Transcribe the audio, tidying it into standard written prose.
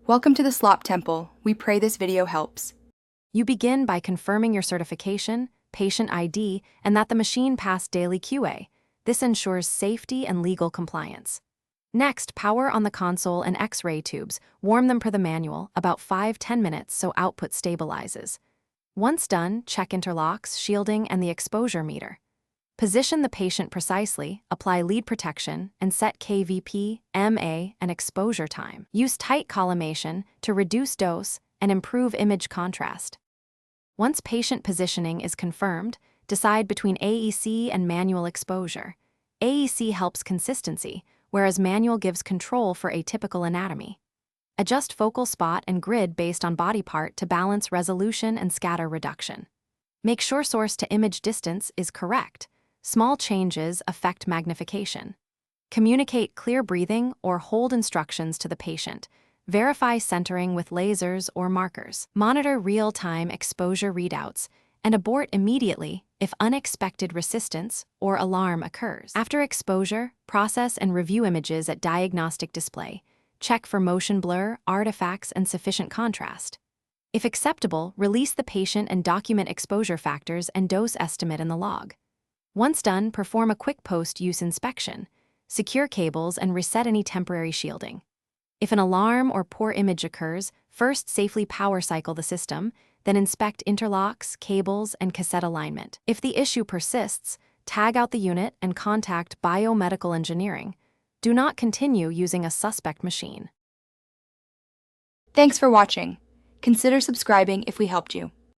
Welcome to the Slop Temple. We pray this video helps. You begin by confirming your certification, patient ID, and that the machine passed daily QA. This ensures safety and legal compliance. Next, power on the console and X-ray tubes. Warm them per the manual, about 5–10 minutes so output stabilizes. Once done, check interlocks, shielding, and the exposure meter. Position the patient precisely, apply lead protection, and set KVP, MA, and exposure time. Use tight collimation to reduce dose and improve image contrast. Once patient positioning is confirmed, decide between AEC and manual exposure. AEC helps consistency, whereas manual gives control for atypical anatomy. Adjust focal spot and grid based on body part to balance resolution and scatter reduction. Make sure source to image distance is correct. Small changes affect magnification. Communicate clear breathing or hold instructions to the patient. Verify centering with lasers or markers. Monitor real-time exposure readouts and abort immediately if unexpected resistance or alarm occurs. After exposure, process and review images at diagnostic display. Check for motion blur, artifacts, and sufficient contrast. If acceptable, release the patient and document exposure factors and dose estimate in the log. Once done, perform a quick post-use inspection. Secure cables and reset any temporary shielding. If an alarm or poor image occurs, first safely power cycle the system, then inspect interlocks, cables, and cassette alignment. If the issue persists, tag out the unit and contact biomedical engineering. Do not continue using a suspect machine. Thanks for watching. Consider subscribing if we helped you.